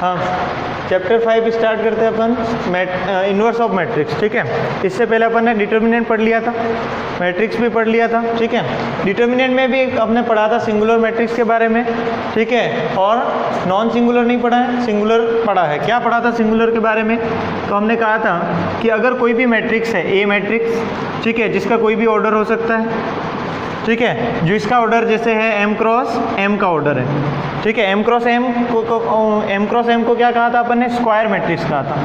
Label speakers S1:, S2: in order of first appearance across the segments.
S1: हाँ, chapter 5 start करते हैं अपन इन्वर्स ऑफ मैट्रिक्स। ठीक है, इससे पहले अपन ने डिटर्मिनेंट पढ़ लिया था, मैट्रिक्स भी पढ़ लिया था। ठीक है, डिटर्मिनेंट में भी हमने पढ़ा था सिंगुलर मैट्रिक्स के बारे में। ठीक है, और नॉन सिंगुलर नहीं पढ़ा है, सिंगुलर पढ़ा है। क्या पढ़ा था सिंगुलर के बारे में? तो हमने कहा था कि अगर कोई भी मैट्रिक्स है, ए मैट्रिक्स, ठीक है, जिसका कोई भी ऑर्डर हो सकता है, ठीक है, जो इसका ऑर्डर जैसे है m क्रॉस m का ऑर्डर है। ठीक है, m क्रॉस m को क्या कहा था अपन ने? स्क्वायर मैट्रिक्स कहा था,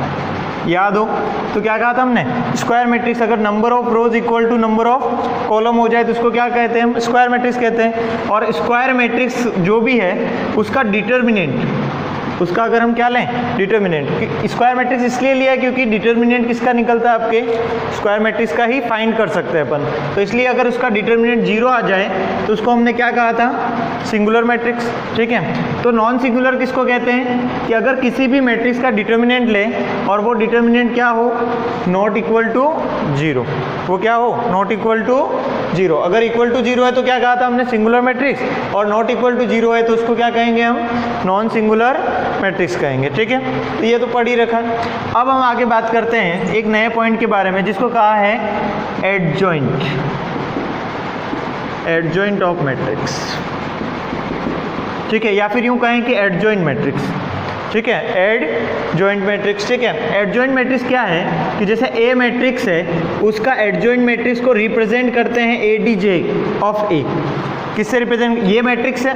S1: याद हो तो क्या कहा था हमने? Square matrix. अगर number of rows equal to number of column हो जाए तो उसको क्या कहते हैं? हम स्क्वायर मैट्रिक्स कहते हैं। और स्क्वायर मैट्रिक्स जो भी है उसका डिटर्मिनेंट, उसका अगर हम क्या लें? डिटर्मिनेंट। स्क्वायर मैट्रिक्स इसलिए लिया है क्योंकि डिटर्मिनेंट किसका निकलता है? आपके स्क्वायर मैट्रिक्स का ही फाइंड कर सकते हैं अपन। तो इसलिए अगर उसका डिटर्मिनेंट 0 आ जाए तो उसको हमने क्या कहा था? Singular matrix. ठीक है, तो नॉन सिंगुलर किसको कहते हैं? कि अगर किसी भी मैट्रिक्स का डिटर्मिनेंट ले और वो डिटर्मिनेंट क्या हो? Not equal to 0। वो क्या हो? Not equal to 0। अगर इक्वल टू 0 है तो क्या कहा था हमने? Singular matrix. और नॉट इक्वल टू 0 है तो उसको क्या कहेंगे हम? नॉन सिंगुलर मैट्रिक्स कहेंगे। ठीक है, तो ये तो पढ़ ही रखा है। अब हम आगे बात करते हैं एक नए पॉइंट के बारे में जिसको कहा है एडजॉइंट, एडजॉइंट ऑफ मैट्रिक्स। ठीक है, या फिर यूं कहें कि एडजॉइंट मैट्रिक्स। ठीक है, एडजॉइंट मैट्रिक्स। ठीक है, एडजॉइंट मैट्रिक्स क्या है कि जैसे ए मैट्रिक्स है उसका एडजॉइंट मैट्रिक्स को रिप्रेजेंट करते हैं एडीजे ऑफ ए। किससे रिप्रेजेंट? ये मैट्रिक्स है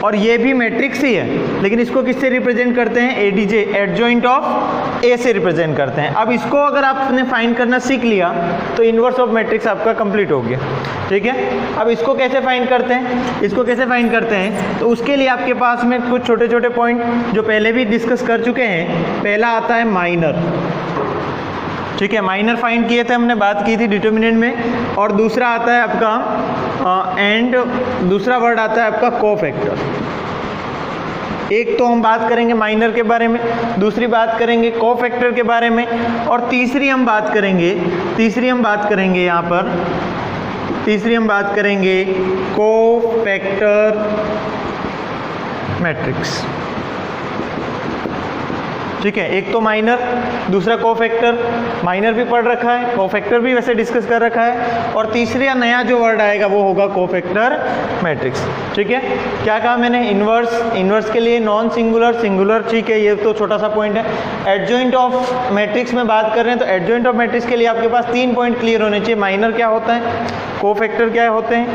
S1: और ये भी मैट्रिक्स ही है, लेकिन इसको किससे रिप्रेजेंट करते हैं? एडीजे, एडजॉइंट ऑफ ए से रिप्रेजेंट करते हैं। अब इसको अगर आपने फाइंड करना सीख लिया तो इन्वर्स ऑफ मैट्रिक्स आपका कंप्लीट हो गया। ठीक है, अब इसको कैसे फाइंड करते हैं? इसको कैसे फाइंड करते हैं? तो उसके लिए आपके पास में कुछ छोटे छोटे पॉइंट जो पहले भी डिस्कस कर चुके हैं। पहला आता है माइनर। ठीक है, माइनर फाइंड किए थे हमने, बात की थी डिटर्मिनेंट में। और दूसरा आता है आपका एंड, दूसरा वर्ड आता है आपका कोफैक्टर। एक तो हम बात करेंगे माइनर के बारे में, दूसरी बात करेंगे कोफैक्टर के बारे में, और तीसरी हम बात करेंगे यहाँ पर, तीसरी हम बात करेंगे कोफैक्टर मैट्रिक्स। ठीक है, एक तो माइनर, दूसरा कोफैक्टर। माइनर भी पढ़ रखा है, कोफैक्टर भी वैसे डिस्कस कर रखा है, और तीसरा नया जो वर्ड आएगा वो होगा कोफैक्टर मैट्रिक्स। ठीक है, क्या कहा मैंने? इन्वर्स, इन्वर्स के लिए नॉन सिंगुलर, सिंगुलर। ठीक है, ये तो छोटा सा पॉइंट है। एडजॉइंट ऑफ मैट्रिक्स में बात कर रहे हैं तो एडजॉइंट ऑफ मैट्रिक्स के लिए आपके पास 3 पॉइंट क्लियर होने चाहिए। माइनर क्या होता है, कोफैक्टर क्या होते हैं,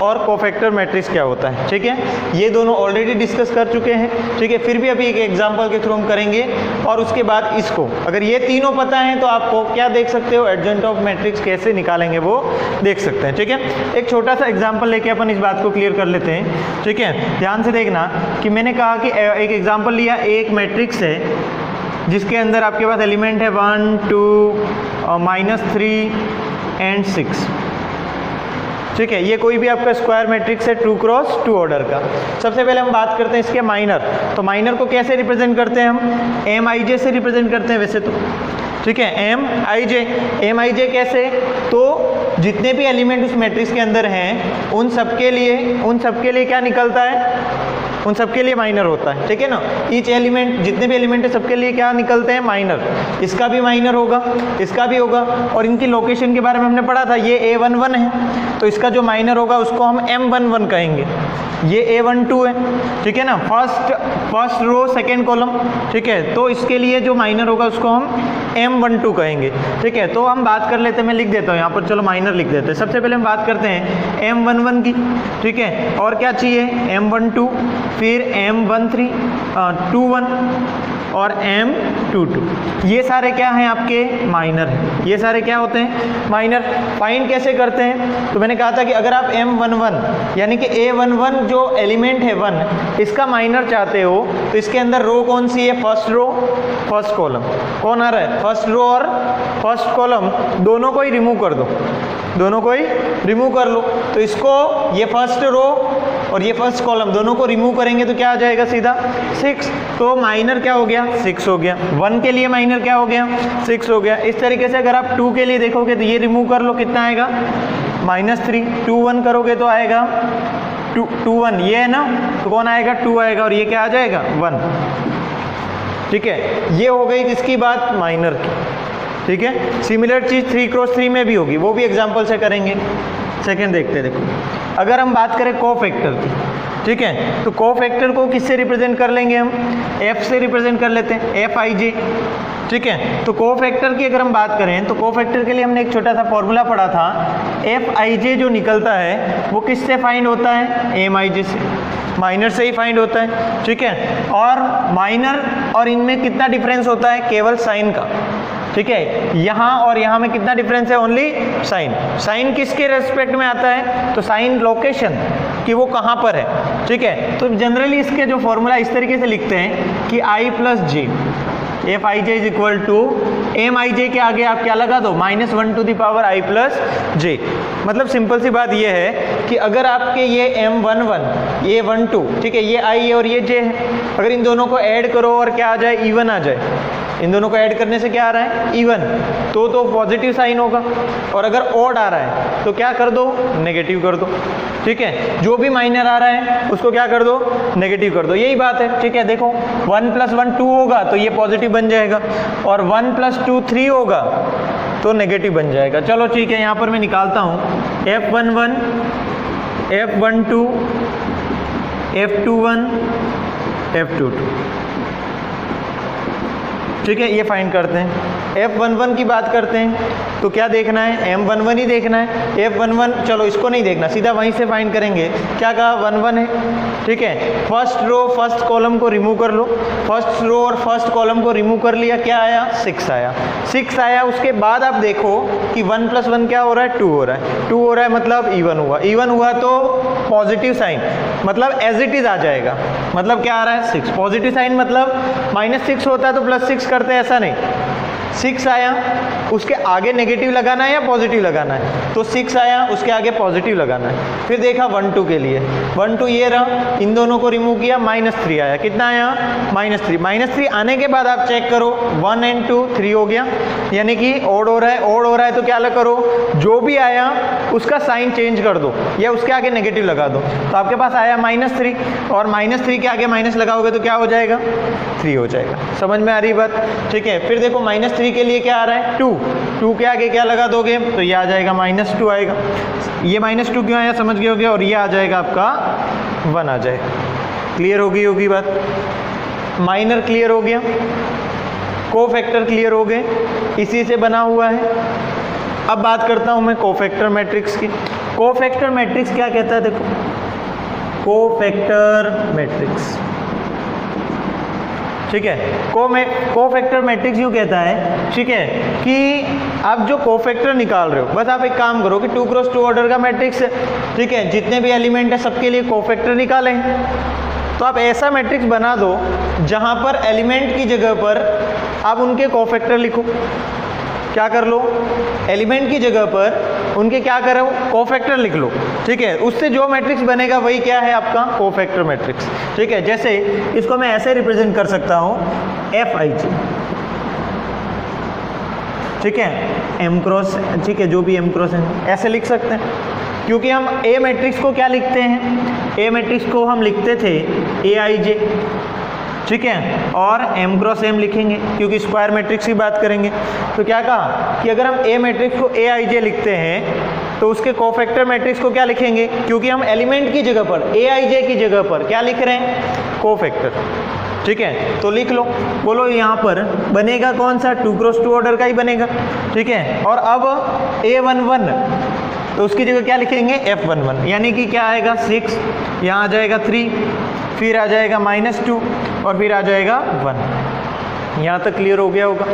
S1: और कोफैक्टर मैट्रिक्स क्या होता है। ठीक है, ये दोनों ऑलरेडी डिस्कस कर चुके हैं। ठीक है, फिर भी अभी एक एग्जाम्पल के थ्रू हम करेंगे, और उसके बाद इसको, अगर ये तीनों पता है तो आपको क्या देख सकते हो? एडजॉइंट ऑफ मैट्रिक्स कैसे निकालेंगे वो देख सकते हैं। ठीक है, एक छोटा सा एग्जांपल लेके अपन इस बात को क्लियर कर लेते हैं। ठीक है, ध्यान से देखना कि मैंने कहा कि एक एग्जांपल लिया, एक मैट्रिक्स है जिसके अंदर आपके पास एलिमेंट है 1 2 -3 एंड 6। ठीक है, ये कोई भी आपका स्क्वायर मैट्रिक्स है 2 क्रॉस 2 ऑर्डर का। सबसे पहले हम बात करते हैं इसके माइनर। तो माइनर को कैसे रिप्रेजेंट करते हैं हम? एम आई जे से रिप्रेजेंट करते हैं वैसे तो। ठीक है, एम आई जे कैसे? तो जितने भी एलिमेंट उस मैट्रिक्स के अंदर हैं उन सबके लिए क्या निकलता है? उन सबके लिए माइनर होता है। ठीक है ना, ईच एलिमेंट, जितने भी एलिमेंट है सबके लिए क्या निकलते हैं? माइनर। इसका भी माइनर होगा, इसका भी होगा, और इनकी लोकेशन के बारे में हमने पढ़ा था। ये A11 है तो इसका जो माइनर होगा उसको हम M11 कहेंगे। ये A12 है। ठीक है ना, फर्स्ट रो सेकेंड कॉलम। ठीक है, तो इसके लिए जो माइनर होगा उसको हम M12 कहेंगे। ठीक है, तो हम बात कर लेते हैं, मैं लिख देता हूँ यहाँ पर, चलो माइनर लिख देते हैं। सबसे पहले हम बात करते हैं M11 की। ठीक है, और क्या चाहिए? M12, फिर M13 21 और M22। ये सारे क्या हैं? आपके माइनर हैं। ये सारे क्या होते हैं? माइनर। फाइंड कैसे करते हैं? तो मैंने कहा था कि अगर आप M11 यानी कि A11 जो एलिमेंट है 1, इसका माइनर चाहते हो तो इसके अंदर रो कौन सी है? First row, first column. कौन आ रहा है? फर्स्ट रो और फर्स्ट कॉलम दोनों को ही रिमूव कर दो, दोनों को ही रिमूव कर लो। तो इसको, ये फर्स्ट रो और ये फर्स्ट कॉलम दोनों को रिमूव करेंगे तो क्या आ जाएगा? सीधा 6। तो माइनर क्या हो गया? 6 हो गया। 1 के लिए माइनर क्या हो गया? 6 हो गया। इस तरीके से अगर आप 2 के लिए देखोगे तो ये रिमूव कर लो, कितना आएगा? -3। 2 1 करोगे तो आएगा 2 1, ये है ना, तो कौन आएगा? 2 आएगा, और ये क्या आ जाएगा? 1। ठीक है, ये हो गई किसकी बात, माइनर की। ठीक है, सिमिलर चीज 3x3 में भी होगी, वो भी एग्जाम्पल से करेंगे। सेकंड देखते हैं, देखो अगर हम बात करें कोफैक्टर की, ठीक है, तो कोफैक्टर को किससे रिप्रेजेंट कर लेंगे हम, F से रिप्रेजेंट कर लेते हैं, Fij। ठीक है, तो कोफैक्टर की अगर हम बात करें तो कोफैक्टर के लिए हमने एक छोटा सा फॉर्मूला पढ़ा था, Fij जो निकलता है वो किससे फाइंड होता है, Mij से, माइनर से ही फाइंड होता है। ठीक है, और माइनर और इनमें कितना डिफरेंस होता है, केवल साइन का। ठीक है, यहाँ और यहाँ में कितना डिफरेंस है, ओनली साइन। साइन किसके रेस्पेक्ट में आता है, तो साइन लोकेशन कि वो कहाँ पर है। ठीक है, तो जनरली इसके जो फॉर्मूला इस तरीके से लिखते हैं कि I plus J, Fij is equal to Mij के आगे आप क्या लगा दो, -1 to the power I plus J. मतलब सिंपल सी बात ये है कि अगर आपके ये M11 ये 12, ठीक है, ये I है और ये J है, अगर इन दोनों को ऐड करो और क्या आ जाए, इवन आ जाए, इन दोनों को ऐड करने से क्या आ रहा है, इवन, तो पॉजिटिव साइन होगा। और अगर ऑड आ रहा है तो क्या कर दो, नेगेटिव कर दो। ठीक है, जो भी माइनर आ रहा है उसको क्या कर दो, नेगेटिव कर दो, यही बात है। ठीक है, देखो 1 + 1 2 होगा तो ये पॉजिटिव बन जाएगा, और 1 + 2 3 होगा तो नेगेटिव बन जाएगा। चलो ठीक है, यहाँ पर मैं निकालता हूँ F11 F12 F21 F22। ठीक है, ये फाइंड करते हैं। F11 की बात करते हैं तो क्या देखना है, M11 ही देखना है। F11 चलो इसको नहीं देखना, सीधा वहीं से फाइंड करेंगे। क्या कहा, 1 1 है। ठीक है, फर्स्ट रो फर्स्ट कॉलम को रिमूव कर लो, फर्स्ट रो और फर्स्ट कॉलम को रिमूव कर लिया, क्या आया, 6 आया। 6 आया, उसके बाद आप देखो कि 1 + 1 क्या हो रहा है, 2 हो रहा है। 2 हो रहा है मतलब इवन हुआ, इवन हुआ तो पॉजिटिव साइन, मतलब एज इट इज आ जाएगा। मतलब क्या आ रहा है, 6। पॉजिटिव साइन मतलब -6 होता है तो +6 करते हैं, ऐसा नहीं। 6 आया, उसके आगे नेगेटिव लगाना है या पॉजिटिव लगाना है, तो 6 आया, उसके आगे पॉजिटिव लगाना है। फिर देखा 1 2 के लिए, 1 2 ये रहा, इन दोनों को रिमूव किया, -3 आया। कितना आया, -3। -3 आने के बाद आप चेक करो, 1 और 2 3 हो गया, यानी कि ओड हो रहा है। ओड हो रहा है तो क्या करो, जो भी आया उसका साइन चेंज कर दो या उसके आगे नेगेटिव लगा दो। तो आपके पास आया -3, और -3 के आगे माइनस लगाओगे तो क्या हो जाएगा, 3 हो जाएगा। समझ में आ रही बात। ठीक है, फिर देखो -3 के लिए क्या आ रहा है, 2 के आगे क्या लगा दोगे तो ये आ जाएगा -2 आएगा। ये -2 क्यों आया समझ गए होगे, और ये आ जाएगा आपका 1 आ जाएगा। क्लियर होगी बात, माइनर क्लियर हो गया, कोफैक्टर क्लियर हो गए, इसी से बना हुआ है। अब बात करता हूं मैं कोफैक्टर मैट्रिक्स की। कोफैक्टर मैट्रिक्स क्या कहता है, देखो कोफैक्टर मैट्रिक्स, ठीक है, कोफैक्टर मैट्रिक्स यूँ कहता है, ठीक है, कि आप जो कोफैक्टर निकाल रहे हो, बस आप एक काम करो कि 2x2 ऑर्डर का मैट्रिक्स है, ठीक है, जितने भी एलिमेंट है सबके लिए कोफैक्टर निकालें। तो आप ऐसा मैट्रिक्स बना दो जहाँ पर एलिमेंट की जगह पर आप उनके कोफैक्टर लिखो। क्या कर लो, एलिमेंट की जगह पर उनके क्या करो, कोफैक्टर लिख लो। ठीक है, उससे जो मैट्रिक्स बनेगा वही क्या है, आपका कोफैक्टर मैट्रिक्स। ठीक है, जैसे इसको मैं ऐसे रिप्रेजेंट कर सकता हूँ, Fij, ठीक है, M क्रॉस, ठीक है, जो भी M क्रॉस है ऐसे लिख सकते हैं, क्योंकि हम A मैट्रिक्स को क्या लिखते हैं, A मैट्रिक्स को हम लिखते थे Aij, ठीक है, और M क्रॉस M लिखेंगे क्योंकि स्क्वायर मैट्रिक्स की बात करेंगे। तो क्या कहा कि अगर हम A मैट्रिक्स को Aij लिखते हैं तो उसके कोफैक्टर मैट्रिक्स को क्या लिखेंगे, क्योंकि हम एलिमेंट की जगह पर Aij की जगह पर क्या लिख रहे हैं, कोफैक्टर। ठीक है, तो लिख लो, बोलो यहाँ पर बनेगा कौन सा, 2x2 ऑर्डर का ही बनेगा। ठीक है, और अब A11 तो उसकी जगह क्या लिखेंगे, F11, यानी कि क्या आएगा 6, यहाँ आ जाएगा 3, फिर आ जाएगा -2 और फिर आ जाएगा 1। यहाँ तक क्लियर हो गया होगा।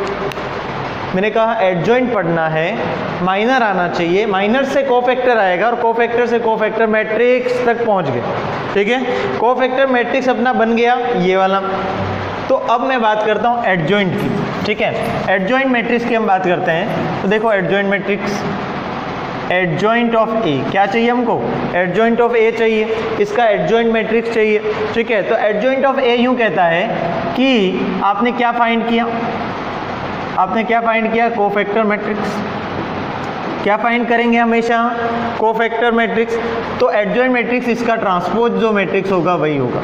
S1: मैंने कहा एडजॉइंट पढ़ना है, माइनर आना चाहिए, माइनर से कोफैक्टर आएगा और कोफैक्टर से कोफैक्टर मैट्रिक्स तक पहुँच गए। ठीक है, कोफैक्टर मैट्रिक्स अपना बन गया ये वाला। तो अब मैं बात करता हूँ एडजॉइंट की। ठीक है, एडजॉइंट मैट्रिक्स की हम बात करते हैं। तो देखो एडजॉइंट मैट्रिक्स, एडजॉइंट ऑफ ए क्या चाहिए हमको, एडजॉइंट ऑफ ए चाहिए, इसका एडजॉइंट मैट्रिक्स चाहिए। ठीक है, तो एडजॉइंट ऑफ ए यूं कहता है कि आपने क्या फाइंड किया, आपने क्या फाइंड किया, कोफैक्टर मैट्रिक्स। क्या फाइंड करेंगे हमेशा, कोफैक्टर मैट्रिक्स। तो एडजॉइंट मैट्रिक्स इसका ट्रांसपोज जो मैट्रिक्स होगा वही होगा।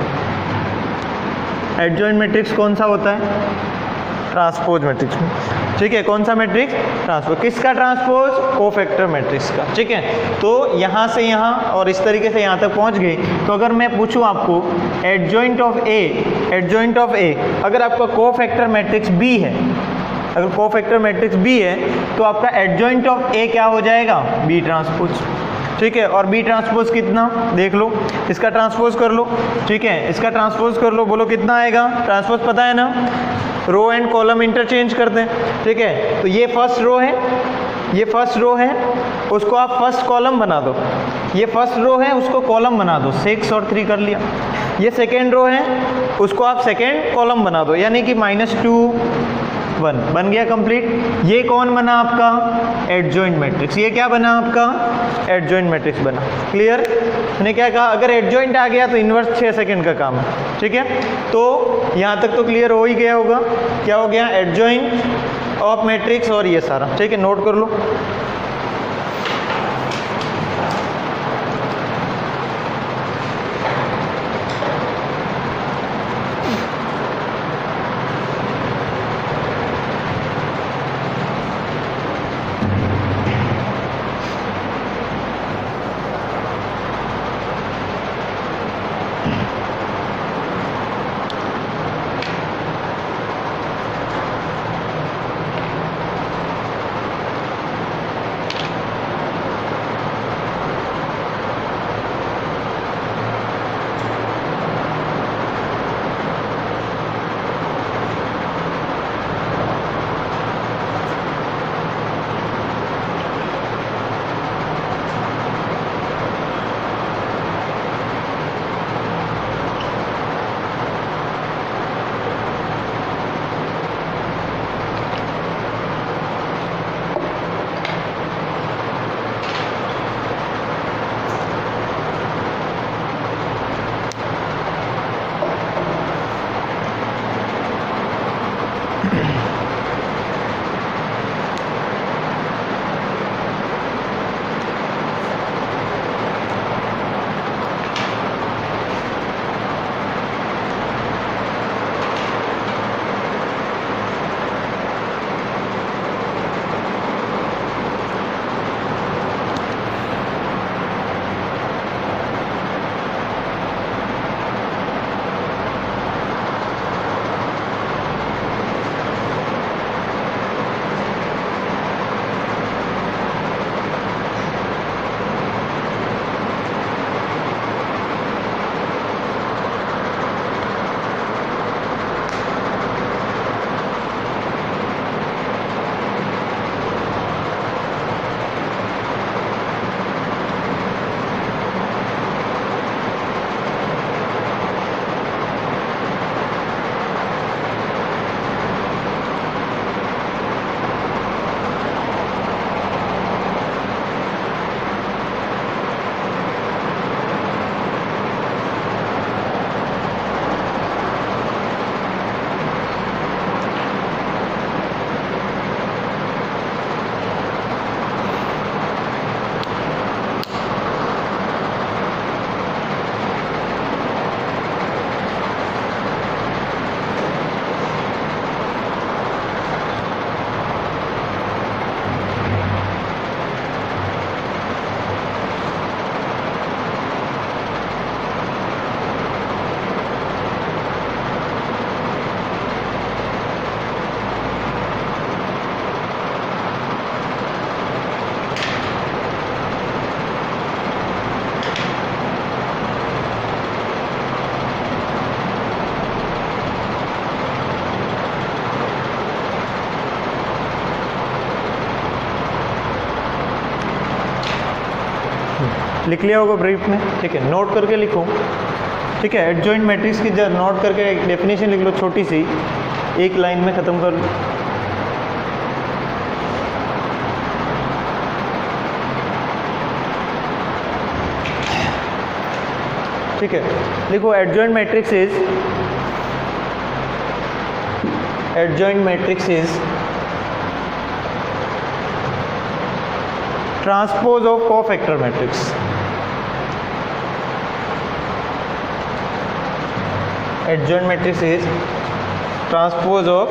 S1: एडजॉइंट मैट्रिक्स कौन सा होता है? ट्रांसपोज मैट्रिक्स में, ठीक है। कौन सा मैट्रिक्स? ट्रांसपोज। किसका ट्रांसपोज? कोफैक्टर मैट्रिक्स का, ठीक है। तो यहाँ से यहाँ और इस तरीके से यहाँ तक पहुँच गए। तो अगर मैं पूछूँ आपको एडजॉइंट ऑफ ए, अगर आपका कोफैक्टर मैट्रिक्स बी है, अगर कोफैक्टर मैट्रिक्स बी है तो आपका एडजॉइंट ऑफ ए क्या हो जाएगा? बी ट्रांसपोज, ठीक है। और बी ट्रांसपोज कितना देख लो, इसका ट्रांसपोज कर लो, ठीक है। इसका ट्रांसपोज कर लो, बोलो कितना आएगा? ट्रांसपोज पता है ना, रो एंड कॉलम इंटरचेंज करते हैं, ठीक है। तो ये फर्स्ट रो है, ये फर्स्ट रो है, उसको आप फर्स्ट कॉलम बना दो। ये फर्स्ट रो है, उसको कॉलम बना दो, 6 और 3 कर लिया। ये सेकेंड रो है, उसको आप सेकेंड कॉलम बना दो, यानी कि -2 1 बन गया कंप्लीट। ये कौन बना आपका? Adjoint matrix. ये क्या बना आपका? एडजॉइंट मैट्रिक्स बना। क्लियर? मैंने क्या कहा, अगर एडजॉइंट आ गया तो इन्वर्स 6 सेकंड का काम है, ठीक है। तो यहाँ तक तो क्लियर हो ही गया होगा। क्या हो गया? एडजॉइंट ऑफ मैट्रिक्स और ये सारा, ठीक है। नोट कर लो। लिख लिया होगा ब्रीफ में, ठीक है। नोट करके लिखो, ठीक है। एडजॉइंट मैट्रिक्स की जब नोट करके एक डेफिनेशन लिख लो, छोटी सी, एक लाइन में ख़त्म कर लो। ठीक है, लिखो adjoint matrix is transpose of cofactor matrix. Adjoint matrix is transpose of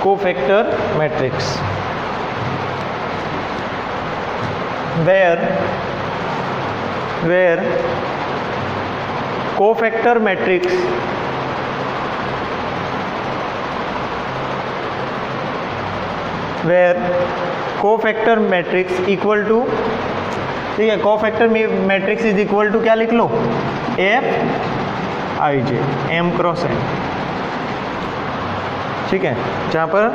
S1: cofactor matrix where cofactor matrix equal to, ठीक है, cofactor matrix is equal to क्या लिख लो, F I J M cross N, ठीक है, जहाँ पर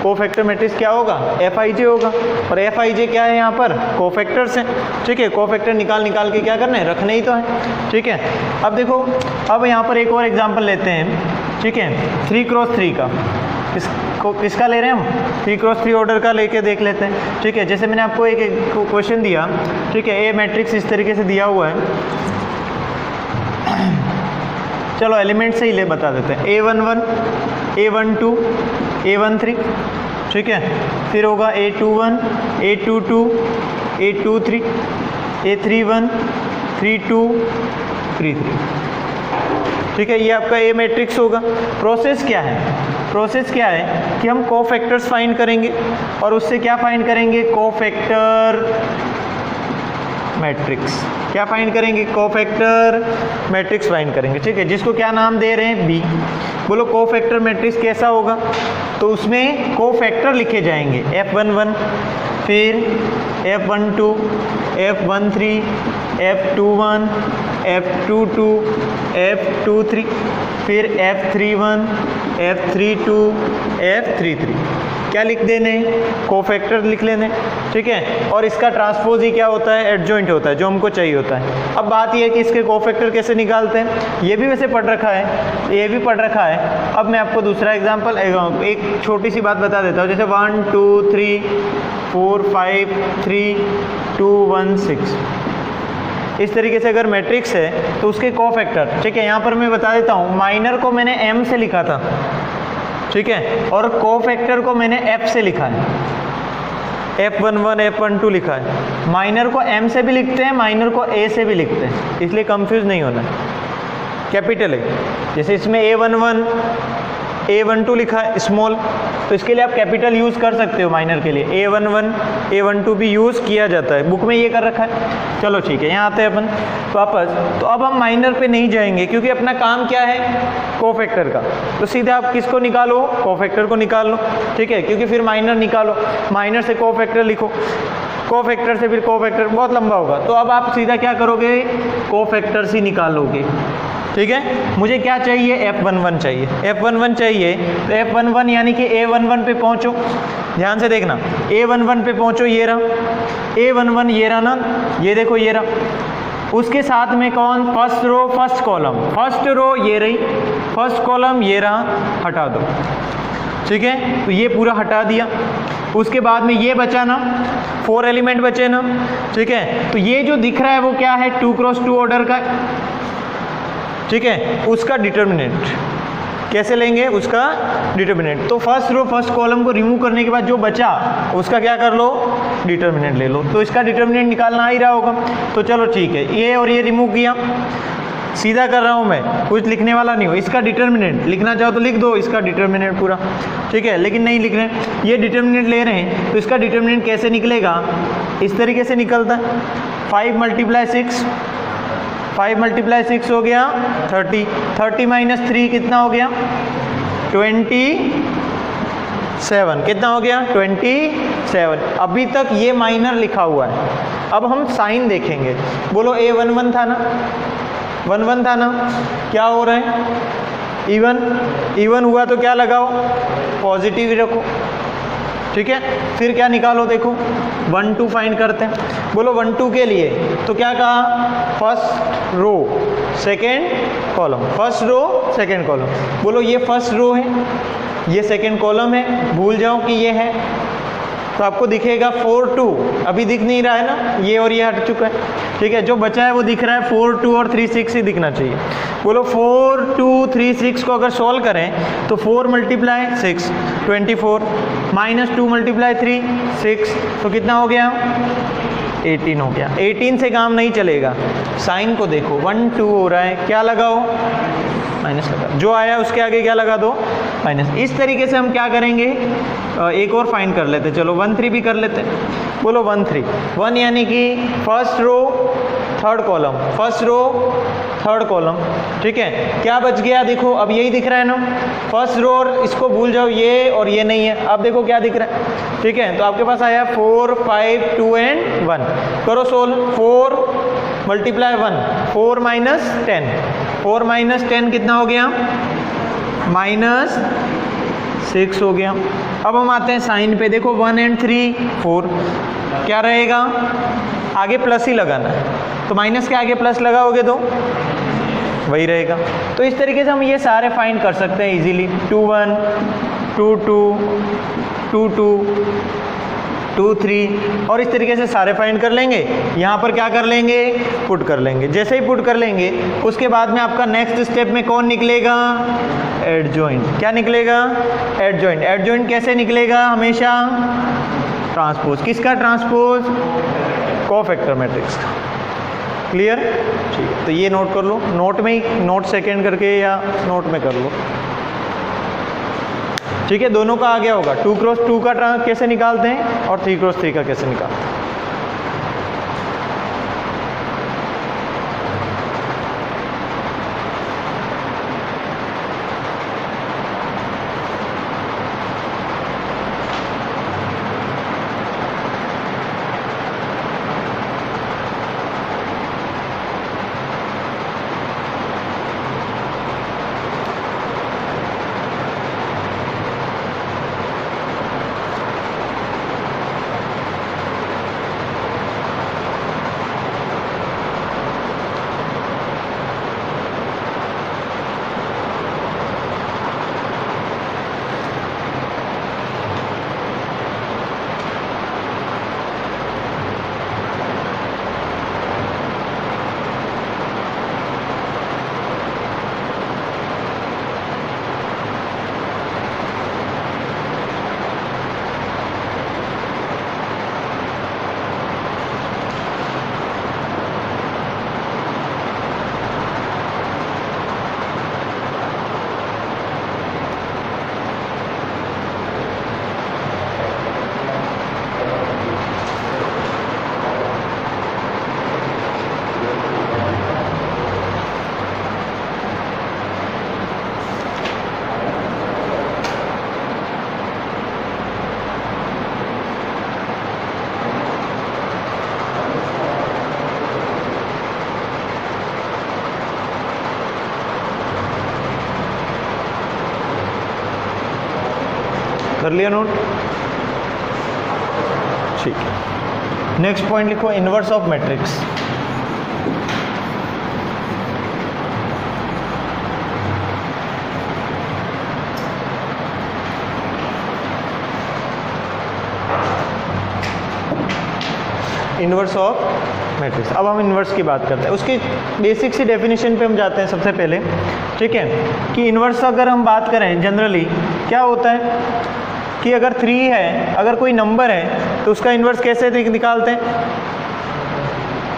S1: कोफैक्टर मैट्रिक्स क्या होगा, एफ आई जे होगा, और एफ आई जे क्या है यहाँ पर, कोफैक्टर्स हैं, ठीक है, कोफैक्टर निकाल के क्या करना है, रखने ही तो है, ठीक है। अब देखो, अब यहाँ पर एक और एग्जांपल लेते हैं, ठीक है, 3x3 का, किसका ले रहे हैं हम, 3x3 ऑर्डर का लेके देख लेते हैं, ठीक है। जैसे मैंने आपको एक क्वेश्चन दिया, ठीक है, ए मैट्रिक्स इस तरीके से दिया हुआ है, चलो एलिमेंट से ही ले बता देते हैं, A11, A12, A13, ठीक है, फिर होगा A21, A22, A23, A31, 32, 33, ठीक है, ये आपका ए मैट्रिक्स होगा। प्रोसेस क्या है, प्रोसेस क्या है कि हम कोफैक्टर्स फाइंड करेंगे और उससे क्या फाइंड करेंगे, कोफैक्टर मैट्रिक्स, क्या फाइंड करेंगे, कोफैक्टर मैट्रिक्स फाइंड करेंगे, ठीक है, जिसको क्या नाम दे रहे हैं, बी। बोलो कोफैक्टर मैट्रिक्स कैसा होगा, तो उसमें कोफैक्टर लिखे जाएंगे, F11, फिर F12, F13, F21, F22, F23, फिर F31, F32, F33, क्या लिख देने, कोफैक्टर लिख लेने, ठीक है। और इसका ट्रांसपोज ही क्या होता है, एडजॉइंट होता है, जो हमको चाहिए होता है। अब बात यह है कि इसके कोफैक्टर कैसे निकालते हैं, ये भी वैसे पढ़ रखा है, ये भी पढ़ रखा है। अब मैं आपको दूसरा एग्जांपल, एक छोटी सी बात बता देता हूँ, जैसे 1 2 3 4 5 3 2 1 6, इस तरीके से अगर मैट्रिक्स है तो उसके कोफैक्टर, ठीक है, यहाँ पर मैं बता देता हूँ, माइनर को मैंने m से लिखा था, ठीक है, और कोफैक्टर को मैंने f से लिखा है, F11 F12 लिखा है। माइनर को m से भी लिखते हैं, माइनर को a से भी लिखते हैं, इसलिए कंफ्यूज नहीं होना है, कैपिटल है। जैसे इसमें A11 A12 लिखा है स्मॉल, तो इसके लिए आप कैपिटल यूज़ कर सकते हो, माइनर के लिए A11 A12 भी यूज़ किया जाता है, बुक में ये कर रखा है। चलो ठीक है, यहाँ आते हैं अपन वापस। तो अब हम माइनर पे नहीं जाएंगे, क्योंकि अपना काम क्या है, कोफैक्टर का, तो सीधे आप किसको निकालो, कोफैक्टर को निकाल लो, ठीक है, क्योंकि फिर माइनर निकालो, माइनर से कोफैक्टर लिखो, कोफैक्टर से फिर कोफैक्टर, बहुत लंबा होगा। तो अब आप सीधा क्या करोगे, कोफैक्टर से निकालोगे, ठीक है। मुझे क्या चाहिए, F11 चाहिए, F11 चाहिए, तो F11 यानी कि A11 पे पहुंचो, ध्यान से देखना, A11 पे पहुंचो, ये रहा A11, ये रहा ना, ये देखो ये रहा, उसके साथ में कौन, first row first column, first row ये रही, फर्स्ट कॉलम ये रहा, हटा दो, ठीक है, तो ये पूरा हटा दिया। उसके बाद में ये बचा ना, 4 एलिमेंट बचे ना, ठीक है, तो ये जो दिख रहा है वो क्या है, 2x2 ऑर्डर का, ठीक है, उसका डिटर्मिनेंट कैसे लेंगे, उसका डिटर्मिनेंट। तो फर्स्ट रो फर्स्ट कॉलम को रिमूव करने के बाद जो बचा उसका क्या कर लो, डिटर्मिनेंट ले लो। तो इसका डिटर्मिनेंट निकालना ही रहा होगा, तो चलो ठीक है, ये और ये रिमूव किया, सीधा कर रहा हूँ मैं, कुछ लिखने वाला नहीं हो। इसका डिटर्मिनेंट लिखना चाहो तो लिख दो, इसका डिटर्मिनेंट पूरा, ठीक है, लेकिन नहीं लिख रहे हैं, ये डिटर्मिनेंट ले रहे हैं, तो इसका डिटर्मिनेंट कैसे निकलेगा, इस तरीके से निकलता है, 5 × 6, 5 × 6 हो गया 30, 30 - 3 कितना हो गया, 27, कितना हो गया, 27। अभी तक ये माइनर लिखा हुआ है। अब हम साइन देखेंगे, बोलो A11 था ना, 11 था ना, क्या हो रहा है, इवन हुआ तो क्या लगाओ, पॉजिटिव ही रखो, ठीक है। फिर क्या निकालो, देखो 1 2 फाइंड करते हैं। बोलो 1 2 के लिए तो क्या कहा, first row second column, first row second column. बोलो ये फर्स्ट रो है, ये सेकेंड कॉलम है, भूल जाओ कि ये है, तो आपको दिखेगा 4 2, अभी दिख नहीं रहा है ना, ये और ये हट चुका है, ठीक है, जो बचा है वो दिख रहा है 4 2 और 3 6 ही दिखना चाहिए। बोलो 4 2 3 6 को अगर सॉल्व करें तो 4 × 6 24, -2 × 3 6, तो कितना हो गया, 18 हो गया। 18 से काम नहीं चलेगा, साइन को देखो, 1 2 हो रहा है, क्या लगाओ, माइनस लगा, जो आया उसके आगे क्या लगा दो, माइनस। इस तरीके से हम क्या करेंगे, एक और फाइंड कर लेते, चलो 1 3 भी कर लेते। बोलो 1 3, 1 यानी कि first row third column, first row third column, ठीक है। क्या बच गया, देखो अब यही दिख रहा है ना, फर्स्ट रो, और इसको भूल जाओ, ये और ये नहीं है। अब देखो क्या दिख रहा है, ठीक है। तो आपके पास आया 4 5 2 एंड 1, करो सोल्व। 4 मल्टीप्लाई 1, 4 माइनस 10, 4 माइनस 10 कितना हो गया, -6 हो गया। अब हम आते हैं साइन पे, देखो 1 एंड 3 4, क्या रहेगा, आगे प्लस ही लगाना है, तो माइनस के आगे प्लस लगाओगे तो वही रहेगा। तो इस तरीके से हम ये सारे फाइंड कर सकते हैं इजीली, 2 1 2 2 2 2 2 3, और इस तरीके से सारे फाइंड कर लेंगे। यहाँ पर क्या कर लेंगे, पुट कर लेंगे। जैसे ही पुट कर लेंगे उसके बाद में आपका नेक्स्ट स्टेप में कौन निकलेगा, एडजॉइंट। क्या निकलेगा, एडजॉइंट। एडजॉइंट कैसे निकलेगा, हमेशा ट्रांसपोज। किसका ट्रांसपोज, कोफैक्टर मैट्रिक्स का। क्लियर, ठीक है। तो ये नोट कर लो, नोट में ही, नोट सेकेंड करके या नोट में कर लो, ठीक है। दोनों का आ गया होगा। 2 क्रॉस 2 का कैसे निकालते हैं और 3 क्रॉस 3 का कैसे निकालते हैं। कर लिया नोट, ठीक है। नेक्स्ट पॉइंट लिखो, inverse of matrix. Inverse of matrix. अब हम इनवर्स की बात करते हैं, उसकी बेसिक सी डेफिनेशन पे हम जाते हैं सबसे पहले, ठीक है। कि इनवर्स अगर हम बात करें जनरली क्या होता है कि अगर 3 है, अगर कोई नंबर है तो उसका इन्वर्स कैसे निकालते हैं,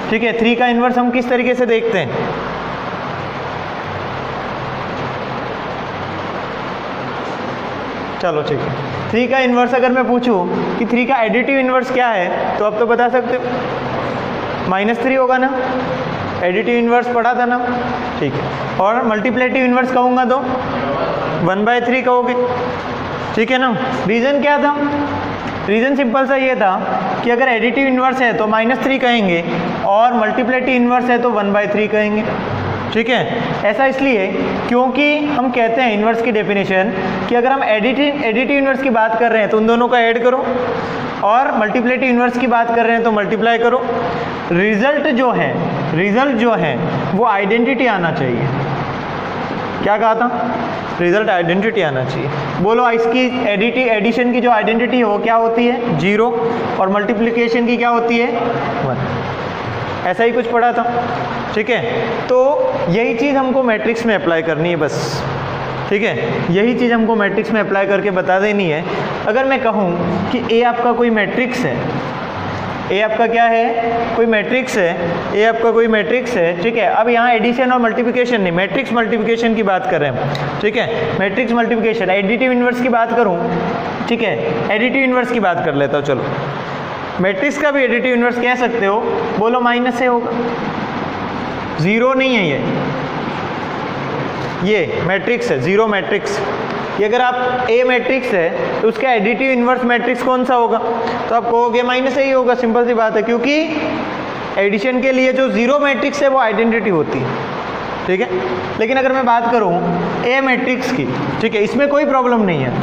S1: ठीक है। 3 का इन्वर्स हम किस तरीके से देखते हैं, चलो ठीक है। 3 का इन्वर्स अगर मैं पूछूं कि 3 का एडिटिव इन्वर्स क्या है, तो आप तो बता सकते हो -3 होगा ना, एडिटिव इन्वर्स पढ़ा था ना, ठीक है। और मल्टीप्लेटिव इन्वर्स कहूँगा तो 1/3 कहोगे, ठीक है ना। रीज़न क्या था, रीज़न सिंपल सा ये था कि अगर एडिटिव इन्वर्स है तो -3 कहेंगे और मल्टीप्लेटिव इन्वर्स है तो 1/3 कहेंगे, ठीक है। ऐसा इसलिए क्योंकि हम कहते हैं इन्वर्स की डेफिनेशन कि अगर हम एडिटिव इन्वर्स की बात कर रहे हैं तो उन दोनों का ऐड करो, और मल्टीप्लेटिव इन्वर्स की बात कर रहे हैं तो मल्टीप्लाई करो। रिजल्ट जो है वो आइडेंटिटी आना चाहिए। क्या कहा था, रिजल्ट आइडेंटिटी आना चाहिए। बोलो इसकी एडिशन की जो आइडेंटिटी है वो क्या होती है, 0, और मल्टीप्लिकेशन की क्या होती है, 1। ऐसा ही कुछ पढ़ा था, ठीक है। तो यही चीज़ हमको मैट्रिक्स में अप्लाई करनी है बस, ठीक है। यही चीज़ हमको मैट्रिक्स में अप्लाई करके बता देनी है। अगर मैं कहूँ कि ए आपका कोई मैट्रिक्स है, ए आपका क्या है, कोई मैट्रिक्स है, ए आपका कोई मैट्रिक्स है, ठीक है। अब यहाँ एडिशन और मल्टीप्लिकेशन नहीं, मैट्रिक्स मल्टीप्लिकेशन की बात कर रहे हैं, ठीक है। मैट्रिक्स मल्टीप्लिकेशन, एडिटिव इन्वर्स की बात करूँ, ठीक है, एडिटिव इन्वर्स की बात कर लेता हूँ। चलो, मैट्रिक्स का भी एडिटिव इन्वर्स कह सकते हो, बोलो माइनस ए होगा, जीरो नहीं है ये मैट्रिक्स है, जीरो मैट्रिक्स। ये अगर आप ए मैट्रिक्स है तो उसका एडिटिव इन्वर्स मैट्रिक्स कौन सा होगा, तो आप कहोगे माइनस ए ही होगा, सिंपल सी बात है, क्योंकि एडिशन के लिए जो जीरो मैट्रिक्स है वो आइडेंटिटी होती है, ठीक है। लेकिन अगर मैं बात करूँ ए मैट्रिक्स की, ठीक है, इसमें कोई प्रॉब्लम नहीं है,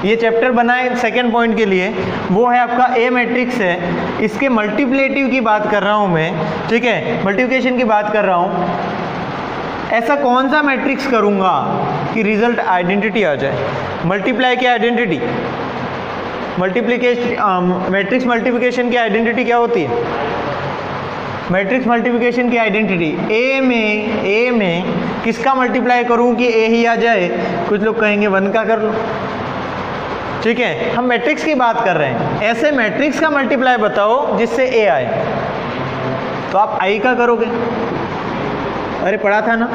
S1: ये चैप्टर बनाए सेकेंड पॉइंट के लिए, वो है आपका ए मैट्रिक्स है, इसके मल्टीप्लेटिव की बात कर रहा हूँ मैं, ठीक है, मल्टीप्लिकेशन की बात कर रहा हूँ। ऐसा कौन सा मैट्रिक्स करूँगा कि रिजल्ट आइडेंटिटी आ जाए, मल्टीप्लाई की आइडेंटिटी, मल्टीप्लिकेशन, मैट्रिक्स मल्टीप्लिकेशन की आइडेंटिटी क्या होती है, मैट्रिक्स मल्टीप्लिकेशन की आइडेंटिटी ए में किसका मल्टीप्लाई करूँ कि ए ही आ जाए, कुछ लोग कहेंगे 1 का कर लो, ठीक है। हम मैट्रिक्स की बात कर रहे हैं, ऐसे मैट्रिक्स का मल्टीप्लाई बताओ जिससे ए आए, तो आप आई का करोगे, अरे पढ़ा था ना,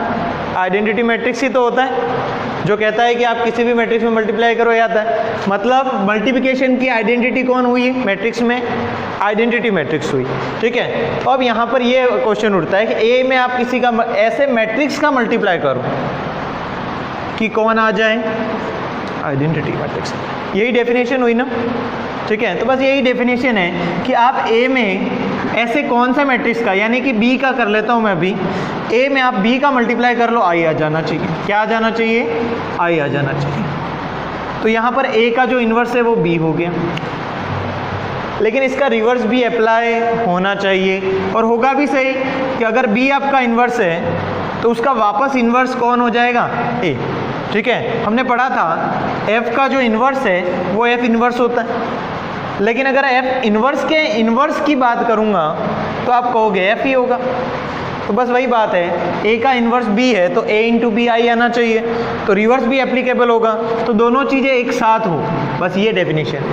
S1: आइडेंटिटी मैट्रिक्स ही तो होता है जो कहता है कि आप किसी भी मैट्रिक्स में मल्टीप्लाई करो आता है, मतलब मल्टीप्लिकेशन की आइडेंटिटी कौन हुई मैट्रिक्स में, आइडेंटिटी मैट्रिक्स हुई, ठीक है। तो अब यहाँ पर ये क्वेश्चन उठता है कि ए में आप किसी का ऐसे मैट्रिक्स का मल्टीप्लाई करो कि कौन आ जाए, आइडेंटिटी मैट्रिक्स, यही डेफिनेशन हुई ना, ठीक है। तो बस यही डेफिनेशन है कि आप ए में ऐसे कौन सा मैट्रिक्स का, यानी कि बी का कर लेता हूँ मैं अभी, ए में आप बी का मल्टीप्लाई कर लो, आई आ जाना चाहिए, क्या आ जाना चाहिए, आई आ जाना चाहिए। तो यहाँ पर ए का जो इन्वर्स है वो बी हो गया, लेकिन इसका रिवर्स भी अप्लाई होना चाहिए, और होगा भी सही कि अगर बी आपका इन्वर्स है तो उसका वापस इन्वर्स कौन हो जाएगा, ए, ठीक है। हमने पढ़ा था एफ का जो इन्वर्स है वो एफ इन्वर्स होता है, लेकिन अगर एफ इन्वर्स के इन्वर्स की बात करूँगा तो आप कहोगे एफ ही होगा। तो बस वही बात है, ए का इन्वर्स बी है तो ए इंटू बी आई आना चाहिए, तो रिवर्स भी एप्लीकेबल होगा, तो दोनों चीज़ें एक साथ हो, बस ये डेफिनेशन,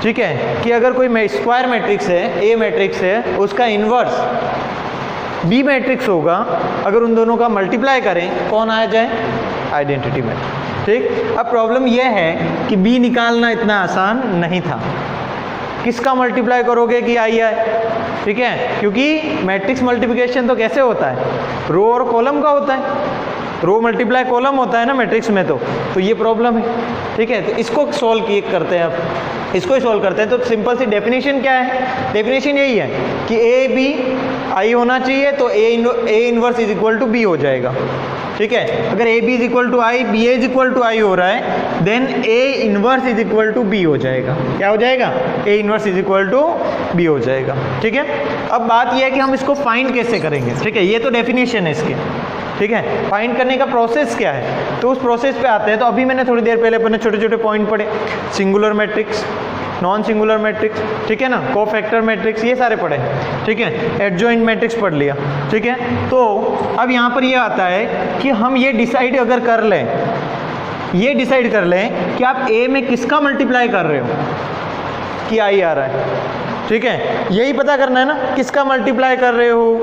S1: ठीक है। कि अगर कोई स्क्वायर मैट्रिक्स है, ए मैट्रिक्स है, उसका इन्वर्स बी मैट्रिक्स होगा, अगर उन दोनों का मल्टीप्लाई करें कौन आ जाए, आइडेंटिटी मैट्रिक्स, ठीक। अब प्रॉब्लम यह है कि बी निकालना इतना आसान नहीं था, किसका मल्टीप्लाई करोगे कि आई आए, ठीक है, क्योंकि मैट्रिक्स मल्टीप्लिकेशन तो कैसे होता है, रो और कॉलम का होता है, रो मल्टीप्लाई कॉलम होता है ना मैट्रिक्स में, तो ये प्रॉब्लम है, ठीक है। तो इसको सॉल्व किए करते हैं, अब इसको ही सॉल्व करते हैं। तो सिंपल सी डेफिनेशन क्या है, डेफिनेशन यही है कि ए बी आई होना चाहिए, तो A inverse is equal to B हो जाएगा, ठीक है। अगर A B is equal to I, B is equal to I हो रहा है, then A inverse is equal to B हो जाएगा, क्या हो जाएगा, A inverse is equal to B हो जाएगा, ठीक है। अब बात यह है कि हम इसको फाइंड कैसे करेंगे, ठीक है, ये तो डेफिनेशन है इसके, ठीक है। फाइंड करने का प्रोसेस क्या है, तो उस प्रोसेस पे आते हैं। तो अभी मैंने थोड़ी देर पहले अपने छोटे छोटे पॉइंट पढ़े, singular matrix, non singular matrix, ठीक है ना, कोफैक्टर मैट्रिक्स, ये सारे पढ़े, ठीक है, एडजॉइंट मैट्रिक्स पढ़ लिया, ठीक है। तो अब यहाँ पर ये आता है कि हम ये डिसाइड अगर कर लें, ये डिसाइड कर लें कि आप ए में किसका मल्टीप्लाई कर रहे हो कि आई आ रहा है, ठीक है, यही पता करना है ना, किसका मल्टीप्लाई कर रहे हो।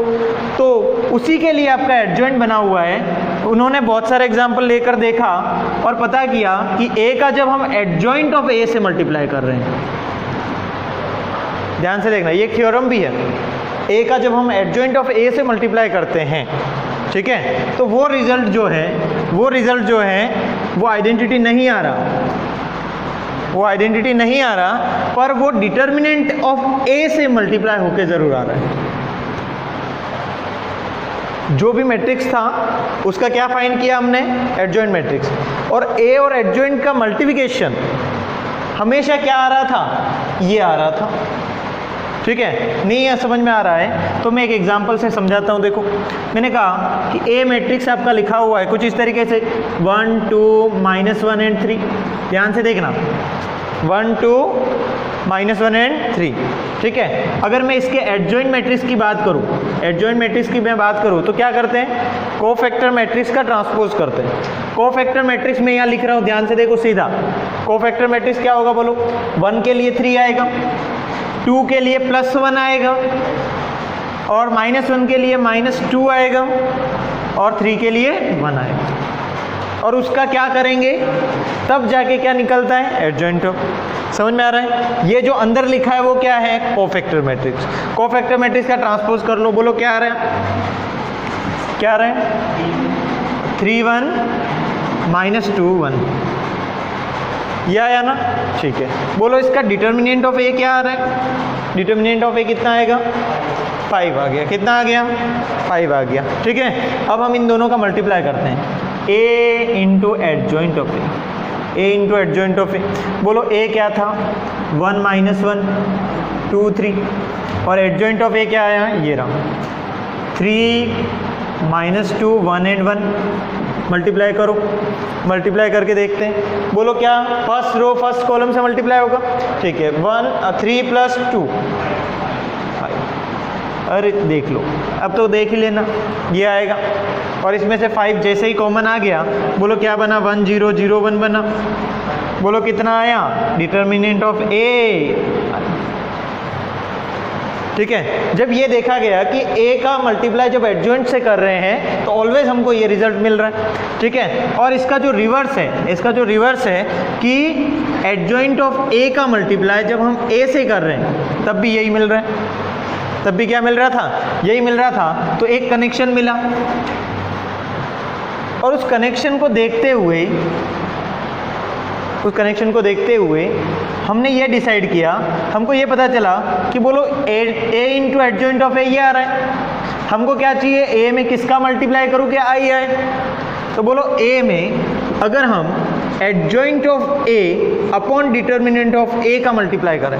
S1: तो उसी के लिए आपका एडजॉइंट बना हुआ है। उन्होंने बहुत सारे एग्जाम्पल लेकर देखा और पता किया कि ए का जब हम एडजॉइंट ऑफ ए से मल्टीप्लाई कर रहे हैं, ध्यान से देखना, ये थ्योरम भी है, ए का जब हम एडजॉइंट ऑफ ए से मल्टीप्लाई करते हैं, ठीक है, तो वो रिजल्ट जो है वो आइडेंटिटी नहीं आ रहा, वो आइडेंटिटी नहीं आ रहा, पर वो डिटर्मिनेंट ऑफ ए से मल्टीप्लाई होके जरूर आ रहा है। जो भी मैट्रिक्स था उसका क्या फाइंड किया हमने, एडजॉइंट मैट्रिक्स, और ए और एडजॉइंट का मल्टीप्लिकेशन हमेशा क्या आ रहा था, ये आ रहा था, ठीक है। नहीं है समझ में आ रहा है तो मैं एक एग्जांपल से समझाता हूँ। देखो, मैंने कहा कि ए मैट्रिक्स आपका लिखा हुआ है कुछ इस तरीके से 1 2 -1 एंड 3, ध्यान से देखना, 1 2 -1 एंड 3, ठीक है। अगर मैं इसके एडजॉइंट मैट्रिक्स की बात करूं, एडजॉइंट मैट्रिक्स की मैं बात करूं तो क्या करते हैं, कोफैक्टर मैट्रिक्स का ट्रांसपोज करते हैं। कोफैक्टर मैट्रिक्स में यहाँ लिख रहा हूँ, ध्यान से देखो सीधा। कोफैक्टर मैट्रिक्स क्या होगा बोलो, 1 के लिए 3 आएगा, 2 के लिए +1 आएगा, और -1 के लिए -2 आएगा, और 3 के लिए 1 आएगा। और उसका क्या करेंगे, तब जाके क्या निकलता है, एडजॉइंट टर्म। समझ में आ रहा है। ये जो अंदर लिखा है वो क्या है, कोफैक्टर मैट्रिक्स। कोफैक्टर मैट्रिक्स का ट्रांसपोज कर लो, बोलो क्या आ रहा है, क्या आ रहा है, 3 1 -2 1, ये आया ना, ठीक है। बोलो इसका डिटर्मिनेंट ऑफ ए क्या आ रहा है, डिटर्मिनेंट ऑफ ए कितना आएगा, 5 आ गया। कितना आ गया, 5 आ गया, ठीक है। अब हम इन दोनों का मल्टीप्लाई करते हैं, a into adjoint of A, a into adjoint of A. बोलो a क्या था, 1 -1 2 3, और एडजॉइंट ऑफ ए क्या आया, ये रहा 3 -2 1 एंड 1। मल्टीप्लाई करो, मल्टीप्लाई करके देखते हैं। बोलो क्या, फर्स्ट रो फर्स्ट कॉलम से मल्टीप्लाई होगा, ठीक है। 3 + 2 5। अरे देख लो, अब तो देख ही लेना, ये आएगा। और इसमें से 5 जैसे ही कॉमन आ गया, बोलो क्या बना, 1 0 0 1 बना। बोलो कितना आया, डिटर्मिनेंट ऑफ ए, ठीक है। जब ये देखा गया कि a का मल्टीप्लाई जब एडजॉइंट से कर रहे हैं तो ऑलवेज हमको ये रिजल्ट मिल रहा है, ठीक है। और इसका जो रिवर्स है, इसका जो रिवर्स है कि एडजॉइंट ऑफ a का मल्टीप्लाई जब हम a से कर रहे हैं तब भी यही मिल रहा है, तब भी क्या मिल रहा था, यही मिल रहा था। तो एक कनेक्शन मिला, और उस कनेक्शन को देखते हुए, उस कनेक्शन को देखते हुए हमने ये डिसाइड किया, हमको ये पता चला कि बोलो a इंटू एडजॉइंट ऑफ ए ये आ रहा है। हमको क्या चाहिए, a में किसका मल्टीप्लाई करूँ कि i आए। तो बोलो a में अगर हम adjoint of a upon determinant of a का मल्टीप्लाई करें,